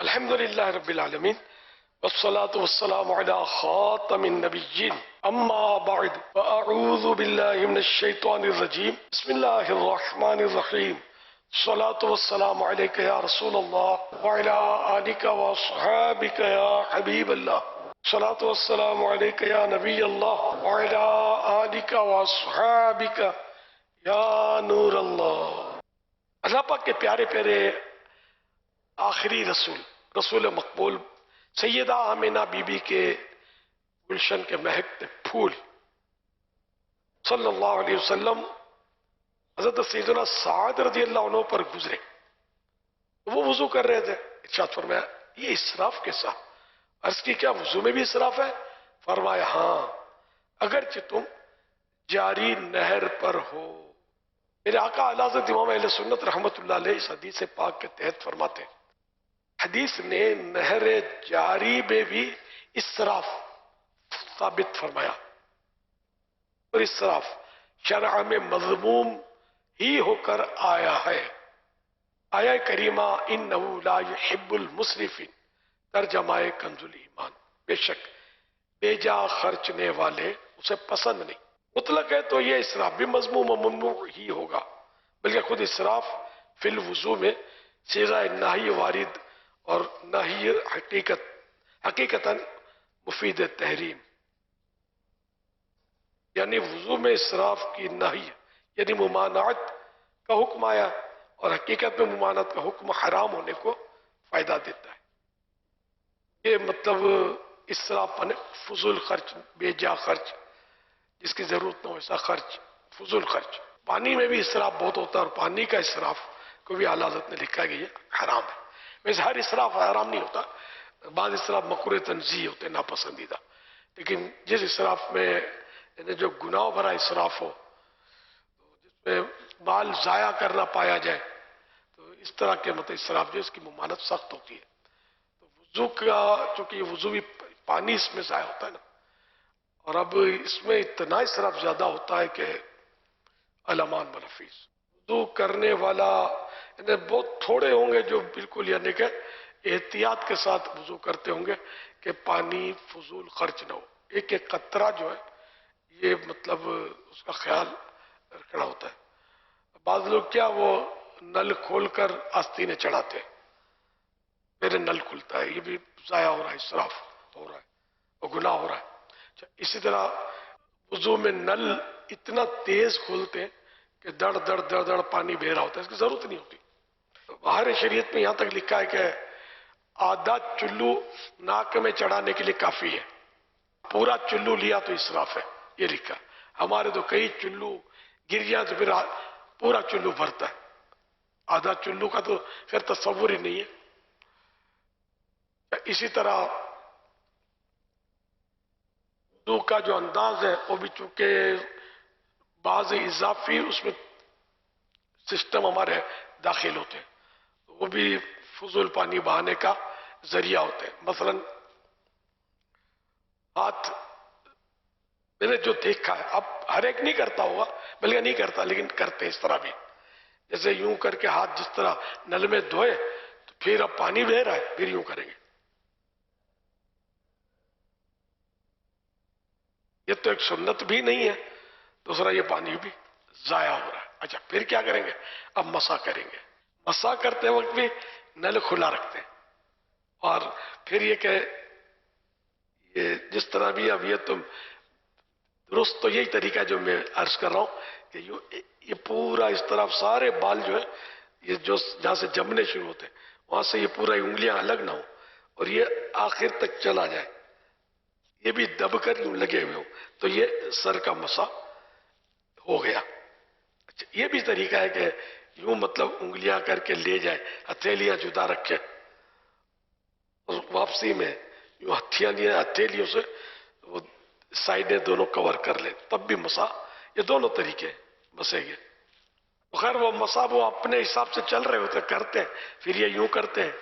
الحمد للہ رب العالمین والصلاة والسلام على خاتم النبیین اما بعد فاعوذ باللہ من الشیطان الرجیم بسم اللہ الرحمن الرحیم الصلاة والسلام علیکہ یا رسول اللہ وعلى آلک واصحابک یا حبیب اللہ الصلاة والسلام علیکہ یا نبی اللہ وعلى آلک واصحابک یا نور اللہ۔ اللہ پاک کے پیارے پیارے آخری رسول مقبول سیدہ آمینہ بی بی کے گلشن کے مہکتے پھول صلی اللہ علیہ وسلم حضرت سیدنا سعد رضی اللہ عنہ پر گزرے۔ وہ وضو کر رہے تھے، ارشاد فرمایا یہ اسراف کیسا؟ عرض کی کیا وضو میں بھی اسراف ہے؟ فرمایا ہاں، اگرچہ تم جاری نہر پر ہو۔ میرے آقا اعلی حضرت امام اہل سنت رحمت اللہ علیہ اس حدیث پاک کے تحت فرماتے ہیں، حدیث نے نہر جاری میں بھی اسراف ثابت فرمایا، اور اسراف شرع میں مذموم ہی ہو کر آیا ہے۔ آیا کریمہ انہو لا یحب المسرفین، ترجمہ کنز الایمان، بے شک بے جا خرچنے والے اسے پسند نہیں۔ مطلق ہے تو یہ اسراف بھی مذموم و ممنوع ہی ہوگا، بلکہ خود اسراف فی الوضو میں صیغہ نہی وارد اور نہی حقیقتاً مفید تحریم، یعنی وضو میں اسراف کی نہی یعنی ممانعت کا حکم آیا، اور حقیقت میں ممانعت کا حکم حرام ہونے کو فائدہ دیتا ہے۔ یہ مطلب اسراف پنے فضول خرچ، بے جا خرچ، جس کی ضرورت نہ ہو ایسا خرچ، فضول خرچ۔ پانی میں بھی اسراف بہت ہوتا ہے، اور پانی کا اسراف کو بھی اعلیٰ حضرت نے لکھا کہ یہ حرام ہے۔ ویسے ہر اسراف حرام نہیں ہوتا، بعض اسراف مکروہ تنزیہ ہوتے ہیں، ناپسندیدہ، لیکن جس اسراف میں یعنی جو گناہ بھرا اسراف ہو، جس میں مال ضائع کرنا پایا جائے، تو اس طرح کے مطلب اسراف جو اس کی ممانعت سخت ہوتی ہے۔ تو وضو کا چونکہ یہ وضو بھی پانی اس میں ضائع ہوتا ہے نا، اور اب اس میں اتنا اسراف زیادہ ہوتا ہے کہ الامان والحفیظ، وضو کرنے والا یعنی بہت تھوڑے ہوں گے جو بالکل یعنی کہ احتیاط کے ساتھ وضو کرتے ہوں گے کہ پانی فضول خرچ نہ ہو۔ ایک ایک قطرہ جو ہے یہ مطلب اس کا خیال رکھنا ہوتا ہے۔ بعض لوگ کیا وہ نل کھول کر آستینے چڑھاتے ہیں، میرے نل کھلتا ہے، یہ بھی ضائع ہو رہا ہے، اسراف ہو رہا ہے اور گناہ ہو رہا ہے۔ اسی طرح وضو میں نل اتنا تیز کھولتے ہیں کہ دڑ دڑ دڑ دڑ پانی بہ رہا ہوتا ہے، اس کی ضرورت نہیں ہوتی۔ باہر شریعت میں یہاں تک لکھا ہے کہ آدھا چلو ناک میں چڑھانے کے لیے کافی ہے، پورا چلو لیا تو اسراف ہے، یہ لکھا۔ ہمارے تو کئی چلو گر جائیں تو پھر پورا چلو بھرتا ہے، آدھا چلو کا تو پھر تصور ہی نہیں ہے۔ اسی طرح وضو کا جو انداز ہے وہ بھی چونکہ بعض اضافی اس میں سسٹم ہمارے داخل ہوتے ہیں، وہ بھی فضول پانی بہانے کا ذریعہ ہوتے ہیں۔ مثلا ہاتھ میں نے جو دیکھا ہے، اب ہر ایک نہیں کرتا ہوگا، بلکہ نہیں کرتا لیکن کرتے اس طرح بھی، جیسے یوں کر کے ہاتھ جس طرح نل میں دھوئے تو پھر اب پانی بہ رہا ہے، پھر یوں کریں گے، یہ تو ایک سنت بھی نہیں ہے، دوسرا یہ پانی بھی ضائع ہو رہا ہے۔ اچھا پھر کیا کریں گے؟ اب مسح کریں گے۔ مسح کرتے وقت بھی نل کھلا رکھتے ہیں، اور پھر یہ کہ یہ جس طرح بھی اب یہ تم درست تو یہی طریقہ جو میں عرض کر رہا ہوں کہ یہ پورا اس طرف سارے بال جو ہے یہ جو جہاں سے جمنے شروع ہوتے ہیں وہاں سے یہ پورا انگلیاں الگ نہ ہو اور یہ آخر تک چلا جائے، یہ بھی دب کر یوں لگے ہوئے ہوں، تو یہ سر کا مسح ہو گیا۔ اچھا یہ بھی طریقہ ہے کہ یوں مطلب انگلیاں کر کے لے جائے، ہتھیلیاں جدا رکھے اور واپسی میں یوں ہتھیلیوں سے وہ سائڈیں دونوں کور کر لیں، تب بھی مسح، یہ دونوں طریقے مسح گئے۔ خیر وہ مسح وہ اپنے حساب سے چل رہے ہوتے کرتے ہیں، پھر یہ یوں کرتے ہیں،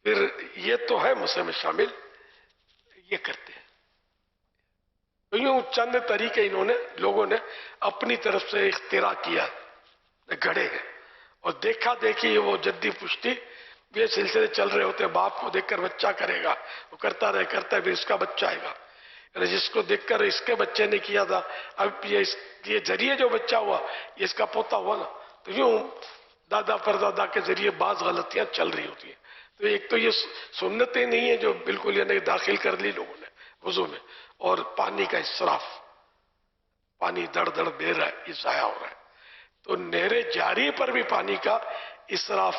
پھر یہ تو ہے مسح میں شامل، یہ کرتے ہیں۔ تو یوں چند طریقے انہوں نے لوگوں نے اپنی طرف سے اختراع کیا، گھڑے ہیں، اور دیکھا دیکھی وہ جدی پشتی یہ سلسلے چل رہے ہوتے ہیں، باپ کو دیکھ کر بچہ کرے گا، وہ کرتا رہے پھر اس کا بچہ آئے گا، یعنی جس کو دیکھ کر اس کے بچے نے کیا تھا، اب یہ ذریعے جو بچہ ہوا یہ اس کا پوتا ہوا نا، تو یوں دادا پردادا کے ذریعے بعض غلطیاں چل رہی ہوتی ہیں۔ تو ایک تو یہ سنتیں نہیں ہیں جو بالکل یعنی داخل کر لی لوگوں نے وضو میں، اور پانی کا اسراف، پانی دڑ دڑ بہ رہا ہے، یہ ضائع ہو رہا ہے۔ تو نہر جاری پر بھی پانی کا اسراف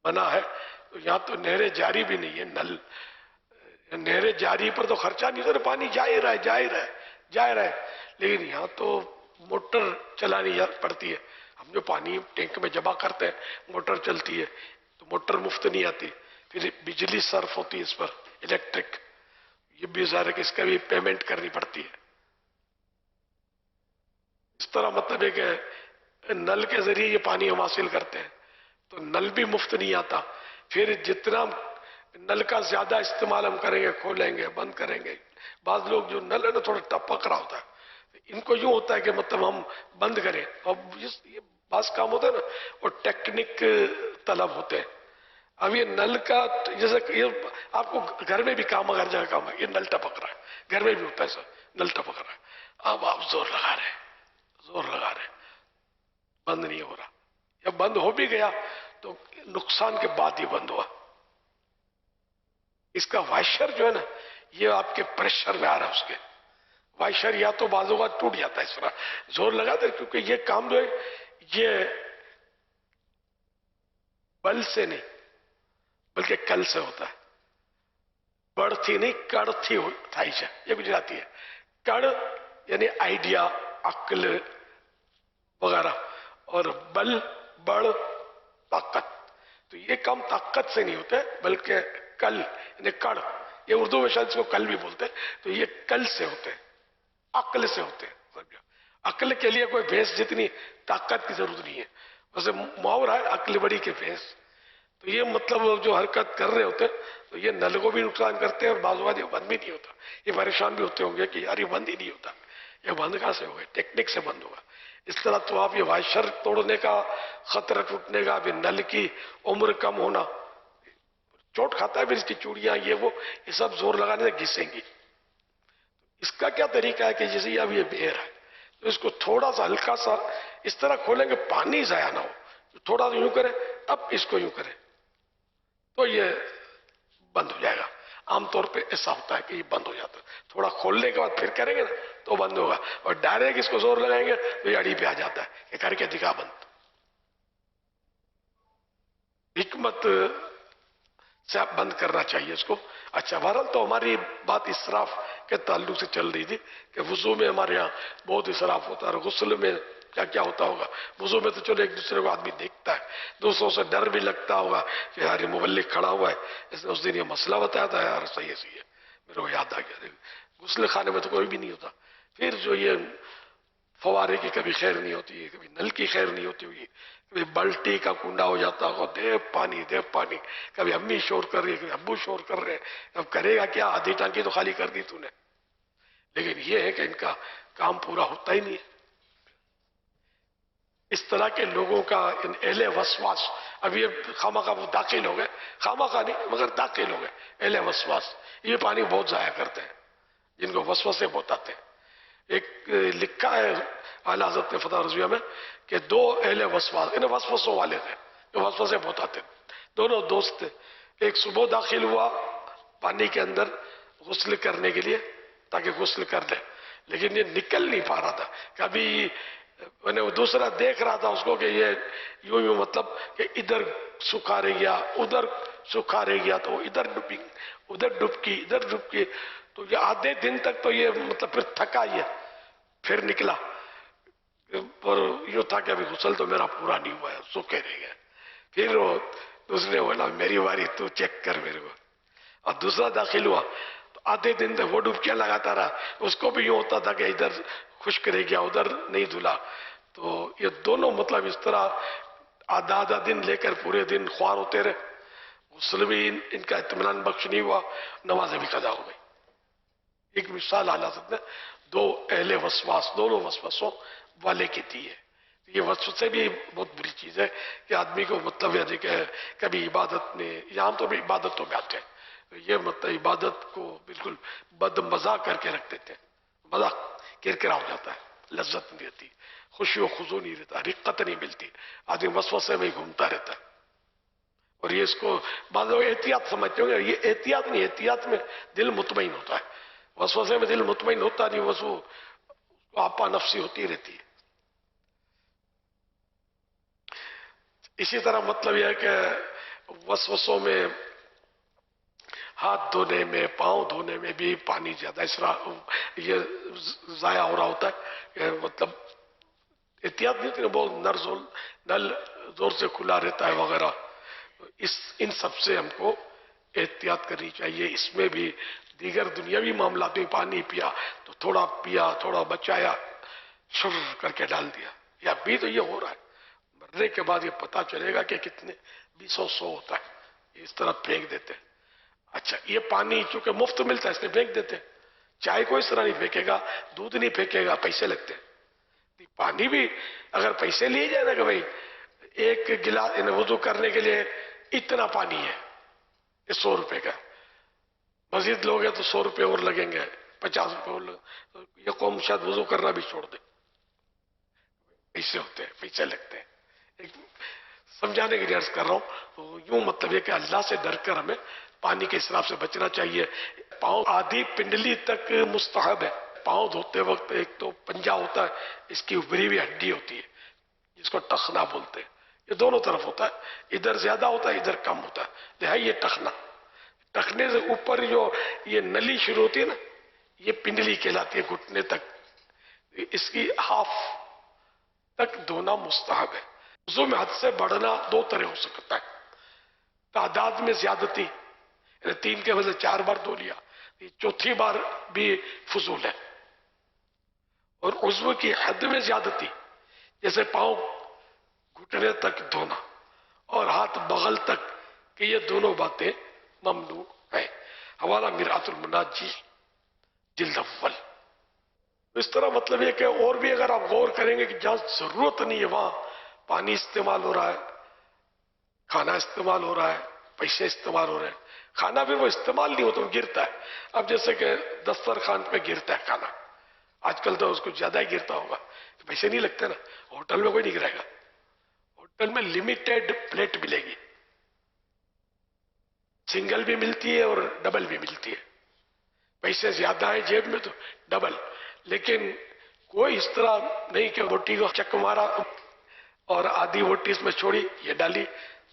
منع ہے، تو یہاں تو نہر جاری بھی نہیں ہے، نل نہر جاری پر تو خرچہ نہیں ہوتا، پانی جا ہی رہا ہے، لیکن یہاں تو موٹر چلانی پڑتی ہے۔ ہم جو پانی ٹینک میں جمع کرتے ہیں موٹر چلتی ہے، تو موٹر مفت نہیں آتی، پھر بجلی صرف ہوتی ہے اس پر، الیکٹرک، یہ بھی ظاہر ہے کہ اس کا بھی پیمنٹ کرنی پڑتی ہے۔ اس طرح مطلب ہے کہ نل کے ذریعے یہ پانی ہم حاصل کرتے ہیں، تو نل بھی مفت نہیں آتا، پھر جتنا نل کا زیادہ استعمال ہم کریں گے، کھولیں گے بند کریں گے، بعض لوگ جو نل ہے نا تھوڑا ٹپک رہا ہوتا ہے، ان کو یوں ہوتا ہے کہ مطلب ہم بند کریں، اور یہ بعض کام ہوتا ہے نا وہ ٹیکنک طلب ہوتے ہیں۔ اب یہ نل کا جیسے آپ کو گھر میں بھی کام ہے، ہر جگہ کام ہے، یہ نل ٹپک رہا ہے، گھر میں بھی ہوتا ہے سر، نل ٹپک رہا ہے، اب آپ زور لگا رہے ہیں، بند نہیں ہو رہا، یا بند ہو بھی گیا تو نقصان کے بعد ہی بند ہوا۔ اس کا وائشر جو ہے نا یہ آپ کے پریشر میں آ رہا ہے، اس کے وائشر یا تو بعض اوقات ٹوٹ جاتا ہے، اس طرح زور لگا دے، کیونکہ یہ کام جو ہے یہ بل سے نہیں بلکہ کل سے ہوتا ہے، بڑ تھی نہیں کڑ تھی تھائی سے، یہ گجراتی ہے، کڑ یعنی آئیڈیا، عقل وغیرہ، اور بل بڑ طاقت، تو یہ کام طاقت سے نہیں ہوتے بلکہ کل یعنی کڑ، یہ اردو میں شاید اس کو کل بھی بولتے ہیں، تو یہ کل سے ہوتے ہیں، عقل سے ہوتے ہیں۔ عقل کے لیے کوئی بھینس جتنی طاقت کی ضرورت نہیں ہے، ویسے محاورہ ہے عقل بڑی کے بھینس، تو یہ مطلب جو حرکت کر رہے ہوتے ہیں تو یہ نل کو بھی نقصان کرتے ہیں، اور بعض اوقات یہ بند بھی نہیں ہوتا، یہ پریشان بھی ہوتے ہوں گے کہ یار یہ بند ہی نہیں ہوتا، یہ بند کہاں سے ہوگا، ٹیکنک سے بند ہوگا۔ اس طرح تو آپ یہ وائشر توڑنے کا، خطرہ ٹوٹنے کا، پھر نل کی عمر کم ہونا، چوٹ کھاتا ہے پھر اس کی چوڑیاں یہ سب زور لگانے سے گھسیں گی۔ اس کا کیا طریقہ ہے کہ جیسے اب یہ بہر ہے تو اس کو تھوڑا سا ہلکا سا اس طرح کھولیں گے پانی ضائع نہ ہو، تھوڑا سا یوں کریں، اب اس کو یوں کریں تو یہ بند ہو جائے گا۔ عام طور پہ ایسا ہوتا ہے کہ یہ بند ہو جاتا ہے، تھوڑا کھولنے کے بعد پھر کریں گے نا تو بند ہوگا، اور ڈائریکٹ اس کو زور لگائیں گے تو یہ اڑی پہ آ جاتا ہے، یہ کر کے دکھا بند۔ حکمت سے آپ بند کرنا چاہیے اس کو۔ اچھا بہرحال تو ہماری بات اسراف کے تعلق سے چل رہی تھی کہ وضو میں ہمارے ہاں بہت اسراف ہوتا ہے، اور غسل میں کیا کیا ہوتا ہوگا۔ وضو میں تو چلو ایک دوسرے کو آدمی دیکھتا ہے، دوسروں سے ڈر بھی لگتا ہوگا کہ یار یہ مبلغ کھڑا ہوا ہے، اس نے اس دن یہ مسئلہ بتایا تھا، یار صحیح ہے، میرے کو یاد آ گیا۔ غسل خانے میں تو کوئی بھی نہیں ہوتا، پھر جو یہ فوارے کی کبھی خیر نہیں ہوتی ہے، کبھی نل کی خیر نہیں ہوتی ہوئی، کبھی بالٹی کا کنڈا ہو جاتا ہوگا، دے پانی، کبھی امی شور کر رہی ہے، کبھی ابو شور کر رہے ہیں، اب کرے گا کیا، آدھی ٹانکی تو خالی کر دی تو نے۔ لیکن یہ ہے کہ ان کا کام پورا ہوتا ہی نہیں ہے۔ اس طرح کے لوگوں کا ان اہل وسواس، اب یہ خامخواہ وہ داخل ہو گئے، خامخواہ نہیں مگر داخل ہو گئے اہل وسواس، یہ پانی بہت ضائع کرتے ہیں، جن کو وسوسے بہت آتے ہیں۔ ایک لکھا ہے اعلی حضرت نے فتح رضویہ میں کہ دو اہل وسواس، انہیں وسوسوں والے تھے جو وسوسے بہت آتے تھے، دونوں دوست تھے، ایک صبح داخل ہوا پانی کے اندر غسل کرنے کے لیے تاکہ غسل کر لے، لیکن یہ نکل نہیں پا رہا تھا، کبھی وہ دوسرا دیکھ رہا تھا اس کو کہ یہ یوں مطلب کہ ادھر سکھا رہ گیا ادھر سکھا رہ گیا، تو ادھر ڈبکی ادھر ڈبکی، تو یہ آدھے دن تک تو یہ مطلب پھر تھکا یہ، پھر نکلا اور یوں تھا کہ ابھی غسل تو میرا پورا نہیں ہوا ہے، سوکھے رہ گئے۔ پھر وہ دوسرے بولا میری باری تو چیک کر میرے کو، اور دوسرا داخل ہوا تو آدھے دن تک وہ ڈبکیاں لگاتا رہا، اس کو بھی یوں ہوتا تھا کہ ادھر خشک رہ گیا ادھر نہیں دھلا، تو یہ دونوں مطلب اس طرح آدھا دن لے کر پورے دن خوار ہوتے رہے، غسل بھی ان کا اطمینان بخش نہیں ہوا، نمازیں بھی قضا ہو گئی۔ ایک مثال اعلیٰ حضرت نے دو اہل وسواس، دونوں وسوسوں والے کی دی ہے۔ یہ وسوسے بھی بہت بری چیز ہے کہ آدمی کو مطلب یعنی کہ کبھی عبادت میں یا عام طور پہ عبادتوں میں آتے ہیں یہ مطلب عبادت کو بالکل بد مزہ کر کے رکھ دیتے ہیں، مزہ کرکرا ہو جاتا ہے، لذت نہیں رہتی، خوشی و خضو نہیں رہتا، رقت نہیں ملتی، آدمی وسوسے میں ہی گھومتا رہتا ہے۔ اور یہ اس کو بعض لوگ احتیاط سمجھتے ہوں گے، یہ احتیاط نہیں، احتیاط میں دل مطمئن ہوتا ہے، وسوسے میں دل مطمئن ہوتا نہیں، وسو آپا نفسی ہوتی رہتی ہے۔ اسی طرح مطلب یہ ہے کہ وسوسوں میں ہاتھ دھونے میں، پاؤں دھونے میں بھی پانی زیادہ یہ ضائع ہو رہا ہوتا ہے کہ مطلب احتیاط نہیں ہوتی، بہت نل زور سے کھلا رہتا ہے وغیرہ، ان سب سے ہم کو احتیاط کرنی چاہیے۔ اس میں بھی دیگر دنیاوی معاملات میں پانی پیا تو تھوڑا پیا، تھوڑا بچایا، شر کر کے ڈال دیا، یا ابھی تو یہ ہو رہا ہے، مرنے کے بعد یہ پتا چلے گا کہ کتنے 200 ہوتا ہے، اس طرح پھینک دیتے ہیں۔ اچھا یہ پانی چونکہ مفت ملتا ہے اس لیے پھینک دیتے ہیں، چائے کو اس طرح نہیں پھینکے گا، دودھ نہیں پھینکے گا، پیسے لگتے ہیں۔ پانی بھی اگر پیسے لیے جائے نا کہ بھائی ایک گلاس وضو کرنے کے لیے اتنا پانی ہے، یہ 100 روپے کا، مزید لوگ ہیں تو 100 روپے اور لگیں گے، 50 روپے اور لگیں، یہ قوم شاید وضو کرنا بھی چھوڑ دے، پیسے ہوتے ہیں، پیسے لگتے ہیں۔ ایک سمجھانے کے لیے عرض کر رہا ہوں، تو یوں مطلب یہ کہ اللہ سے ڈر کر ہمیں پانی کے اسراف سے بچنا چاہیے۔ پاؤں آدھی پنڈلی تک مستحب ہے، پاؤں دھوتے وقت ایک تو پنجہ ہوتا ہے، اس کی ابری ہوئی ہڈی ہوتی ہے جس کو ٹخنا بولتے ہیں، یہ دونوں طرف ہوتا ہے، ادھر زیادہ ہوتا ہے ادھر کم ہوتا ہے، ہے یہ ٹخنا، ٹخنے سے اوپر جو یہ نلی شروع ہوتی ہے نا، یہ پنڈلی کہلاتی ہے، گھٹنے تک، اس کی ہاف تک دھونا مستحب ہے۔ وضو میں حد سے بڑھنا 2 طرح ہو سکتا ہے، تعداد میں زیادتی، یعنی 3 کے وجہ 4 بار دھو لیا، چوتھی بار بھی فضول ہے، اور عضو کی حد میں زیادتی، جیسے پاؤں گھٹنے تک دھونا اور ہاتھ بغل تک، کہ یہ دونوں باتیں ممنوع ہیں۔ حوالہ مرآت المناجی جلد اول۔ اس طرح مطلب یہ کہ اور بھی اگر آپ غور کریں گے کہ جہاں ضرورت نہیں ہے وہاں پانی استعمال ہو رہا ہے، کھانا استعمال ہو رہا ہے، پیسے استعمال ہو رہے ہیں، کھانا بھی وہ استعمال نہیں ہوتا، وہ گرتا ہے۔ اب جیسے کہ دسترخوان پہ گرتا ہے کھانا، آج کل تو اس کو زیادہ ہی گرتا ہوگا، پیسے نہیں لگتے نا، ہوٹل میں کوئی نہیں گرائے گا، ہوٹل میں لمیٹڈ پلیٹ ملے گی، سنگل بھی ملتی ہے اور ڈبل بھی ملتی ہے، پیسے زیادہ ہیں جیب میں تو ڈبل، لیکن کوئی اس طرح نہیں کہ بوٹی کو چک مارا اور آدھی بوٹی اس میں چھوڑی، یہ ڈالی،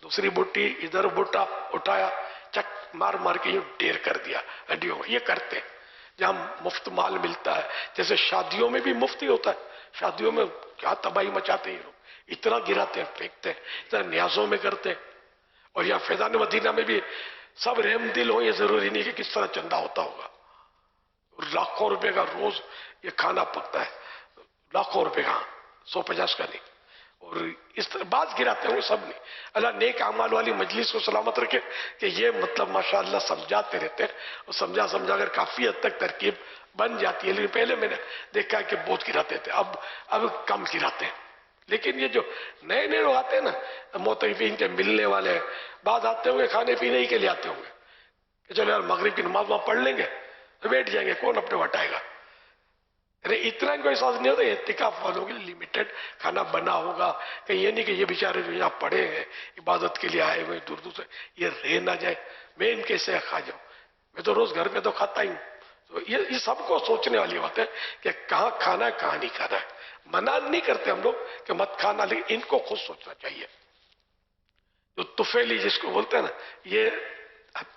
دوسری بوٹی ادھر بوٹا اٹھایا، چک مار مار کے یہ ڈیر کر دیا ہڈیوں میں، یہ کرتے ہیں۔ جہاں مفت مال ملتا ہے، جیسے شادیوں میں بھی مفت ہی ہوتا ہے، شادیوں میں کیا تباہی مچاتے ہیں لوگ، اتنا گراتے ہیں، پھینکتے ہیں، اتنا نیازوں میں کرتے ہیں۔ اور یہاں فیضان مدینہ میں بھی سب رحم دل ہو، یہ ضروری نہیں کہ کس طرح چندہ ہوتا ہوگا، لاکھوں روپے کا روز یہ کھانا پکتا ہے، لاکھوں روپے کا، 150 کا نہیں، اور اس طرح بعض گراتے ہیں، وہ سب نہیں۔ اللہ نیک اعمال والی مجلس کو سلامت رکھے کہ یہ مطلب ماشاءاللہ سمجھاتے رہتے ہیں، اور سمجھا کر کافی حد تک ترکیب بن جاتی ہے، لیکن پہلے میں نے دیکھا کہ بہت گراتے تھے، اب کم گراتے ہیں۔ لیکن یہ جو نئے نئے لوگ آتے ہیں نا، معتکفین کے ملنے والے ہیں، بعض آتے ہوں گے کھانے پینے ہی کے لیے آتے ہوں گے کہ چلو یار مغرب کی نماز وہاں پڑھ لیں گے تو بیٹھ جائیں گے، کون اپنے ہٹائے گا، اتنا ان کو احساس نہیں ہوتا۔ اعتکاف والوں کے لیے لمیٹڈ کھانا بنا ہوگا، کہ یہ نہیں کہ یہ بیچارے جو یہاں پڑے ہیں عبادت کے لیے آئے ہوئے دور دور سے، یہ رہ نہ جائے، میں ان کے سے کھا جاؤں، میں تو روز گھر میں تو کھاتا ہی ہوں۔ تو یہ سب کو سوچنے والی بات ہے کہ کہاں کھانا ہے کہاں نہیں کھانا ہے۔ منع نہیں کرتے ہم لوگ کہ مت کھانا، لیکن ان کو خود سوچنا چاہیے۔ جو طفیلی جس کو بولتے ہیں نا، یہ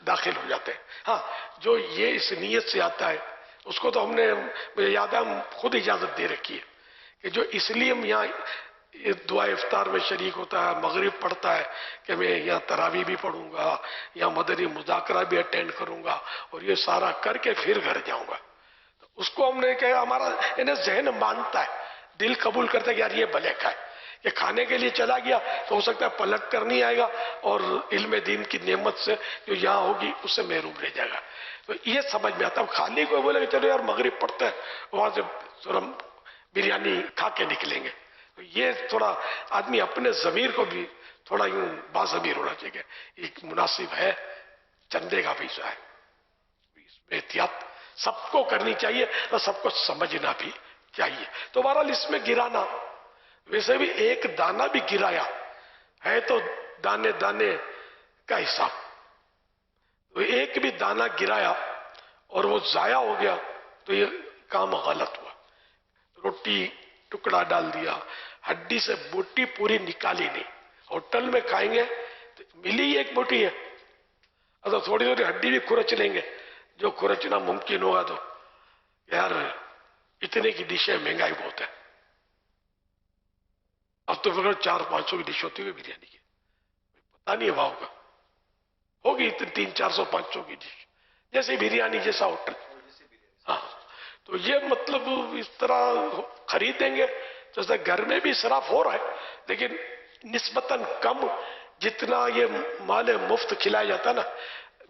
داخل ہو جاتے ہیں۔ ہاں جو یہ اس نیت سے آتا ہے اس کو تو ہم نے، مجھے یاد ہے، ہم خود اجازت دے رکھی ہے کہ جو اس لیے ہم یہاں دعا افطار میں شریک ہوتا ہے، مغرب پڑھتا ہے، کہ میں یہاں تراویح بھی پڑھوں گا، یہاں مدنی مذاکرہ بھی اٹینڈ کروں گا، اور یہ سارا کر کے پھر گھر جاؤں گا، اس کو ہم نے کہا ہمارا ذہن مانتا ہے، دل قبول کرتا ہے کہ یار یہ بھلے کا ہے، کہ کھانے کے لیے چلا گیا تو ہو سکتا ہے پلٹ کر نہیں آئے گا، اور علم دین کی نعمت سے جو یہاں ہوگی اس سے محروم رہ جائے گا۔ تو یہ سمجھ میں آتا ہے۔ خالی کوئی بولے کہ چلو یار مغرب پڑھتے ہیں، وہاں سے ہم بریانی کھا کے نکلیں گے، تو یہ تھوڑا آدمی اپنے ضمیر کو بھی تھوڑا یوں باضمیر ہونا چاہیے، ایک مناسب ہے، چندے کا پیسہ ہے، اس میں احتیاط سب کو کرنی چاہیے اور سب کو سمجھنا بھی چاہیے۔ تو بہرحال اس میں گرانا، ویسے بھی ایک دانہ بھی گرایا ہے تو دانے دانے کا حساب، تو ایک بھی دانہ گرایا اور وہ ضائع ہو گیا تو یہ کام غلط ہوا۔ روٹی ٹکڑا ڈال دیا، ہڈی سے بوٹی پوری نکالی نہیں، ہوٹل میں کھائیں گے تو ملی ایک بوٹی ہے، اگر تھوڑی تھوڑی ہڈی بھی کھرچ لیں گے، جو کھرچنا ممکن ہوگا تو یار اتنے کی ڈشیں مہنگائی بہت ہے، اب تو فکر 400-500 کی ڈش ہوتی ہوئی بریانی کی، پتہ نہیں ہوا ہوگا، ہوگی 300-400-500 کی ڈش، جیسے بریانی جیسا ہوٹل۔ ہاں تو یہ مطلب اس طرح خریدیں گے جیسے گھر میں بھی اسراف ہو رہا ہے، لیکن نسبتاً کم، جتنا یہ مال مفت کھلایا جاتا نا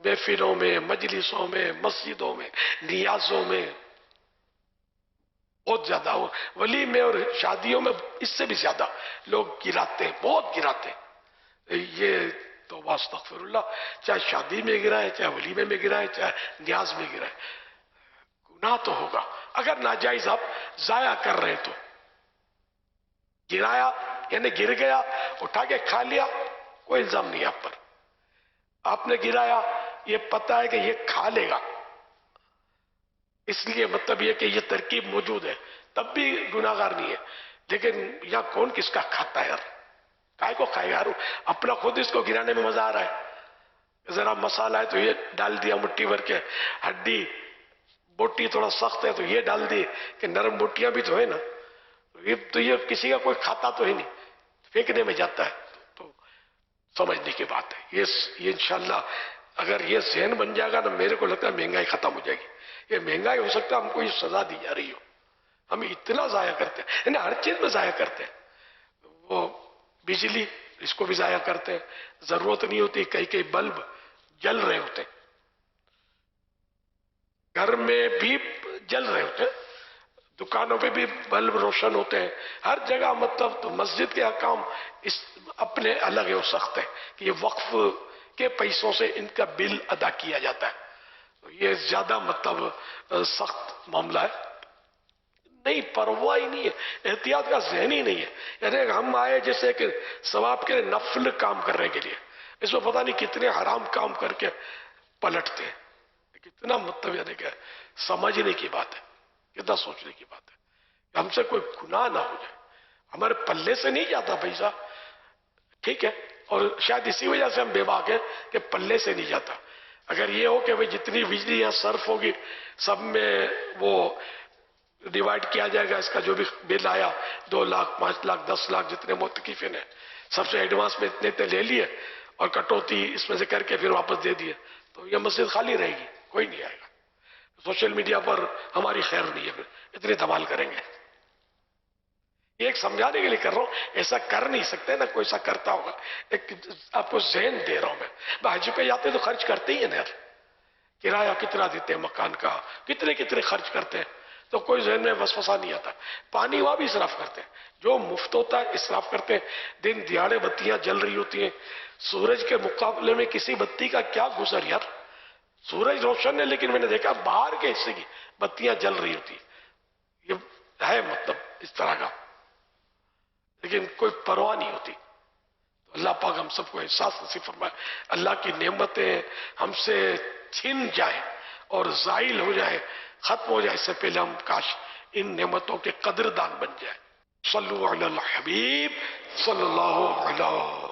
محفلوں میں، مجلسوں میں، مسجدوں میں، نیازوں میں، بہت زیادہ ولیمے اور شادیوں میں اس سے بھی زیادہ لوگ گراتے ہیں، بہت گراتے ہیں۔ یہ توبہ استغفر اللہ، چاہے شادی میں گرائے، چاہے ولیمے میں گرائے، چاہے نیاز میں گرائے، گناہ تو ہوگا اگر ناجائز آپ ضائع کر رہے تو۔ گرایا یعنی گر گیا، اٹھا کے کھا لیا، کوئی الزام نہیں آپ پر۔ آپ نے گرایا، یہ پتہ ہے کہ یہ کھا لے گا، اس لیے مطلب یہ کہ یہ ترکیب موجود ہے، تب بھی گناہگار نہیں ہے، لیکن یہاں کون کس کا کھاتا ہے یار، کائے کو کھائے یار، اپنا خود اس کو گرانے میں مزہ آ رہا ہے، ذرا مسالہ ہے تو یہ ڈال دیا مٹھی بھر کے، ہڈی بوٹی تھوڑا سخت ہے تو یہ ڈال دی کہ نرم بوٹیاں بھی تو ہے نا، تو یہ کسی کا کوئی کھاتا تو ہے نہیں، پھینکنے میں جاتا ہے، تو سمجھنے کی بات ہے۔ یہ انشاءاللہ اگر یہ ذہن بن جائے گا نا، میرے کو لگتا ہے مہنگائی ختم ہو جائے گی۔ یہ مہنگائی ہو سکتا ہے ہم کو یہ سزا دی جا رہی ہو، ہم اتنا ضائع کرتے ہیں، یعنی ہر چیز میں ضائع کرتے ہیں، وہ بجلی اس کو بھی ضائع کرتے ہیں، ضرورت نہیں ہوتی، کئی بلب جل رہے ہوتے ہیں، گھر میں بھی جل رہے ہوتے ہیں، دکانوں پہ بھی بلب روشن ہوتے ہیں، ہر جگہ مطلب تو مسجد کے احکام اپنے الگ ہو سخت ہے کہ یہ وقف کے پیسوں سے ان کا بل ادا کیا جاتا ہے، یہ زیادہ مطلب سخت معاملہ ہے، نہیں پرواہ ہی نہیں ہے، احتیاط کا ذہن ہی نہیں ہے، یعنی ہم آئے جیسے کہ ثواب کے نفل کام کرنے کے لیے، اس میں پتہ نہیں کتنے حرام کام کر کے پلٹتے ہیں، کتنا مطلب یعنی کہ سمجھنے کی بات ہے، کتنا سوچنے کی بات ہے کہ ہم سے کوئی گناہ نہ ہو جائے، ہمارے پلے سے نہیں جاتا پیسہ، ٹھیک ہے، اور شاید اسی وجہ سے ہم بے باک ہیں کہ پلے سے نہیں جاتا۔ اگر یہ ہو کہ جتنی بجلی یہاں صرف ہوگی سب میں وہ ڈیوائیڈ کیا جائے گا، اس کا جو بھی بل آیا 2 لاکھ 5 لاکھ 10 لاکھ جتنے معتکفین ہیں سب سے ایڈوانس میں اتنے لے لیے اور کٹوتی اس میں سے کر کے پھر واپس دے دیے تو یہ مسجد خالی رہے گی، کوئی نہیں آئے گا۔ سوشل میڈیا پر ہماری خیر نہیں ہے، پھر اتنے دھمال کریں گے۔ یہ ایک سمجھانے کے لیے کر رہا ہوں، ایسا کر نہیں سکتے نا، کوئی ایسا کرتا ہوگا، ایک آپ کو ذہن دے رہا ہوں میں۔ حج پہ جاتے تو خرچ کرتے ہی ہیں نا، کرایہ کتنا دیتے ہیں مکان کا، کتنے خرچ کرتے ہیں، تو کوئی ذہن میں وسوسہ نہیں آتا۔ پانی وہاں بھی اسراف کرتے ہیں، جو مفت ہوتا ہے اسراف کرتے ہیں، دن دیہڑے بتیاں جل رہی ہوتی ہیں، سورج کے مقابلے میں کسی بتی کا کیا گزر یار، سورج روشن ہے لیکن میں نے دیکھا باہر کے حصے کی بتیاں جل رہی ہوتی ہیں، یہ ہے مطلب اس طرح کا، لیکن کوئی پرواہ نہیں ہوتی۔ تو اللہ پاک ہم سب کو احساس نصیب فرمائے، اللہ کی نعمتیں ہم سے چھن جائیں اور زائل ہو جائیں، ختم ہو جائے، اس سے پہلے ہم کاش ان نعمتوں کے قدردان بن جائیں۔ صلو علی الحبیب صلی اللہ علیہ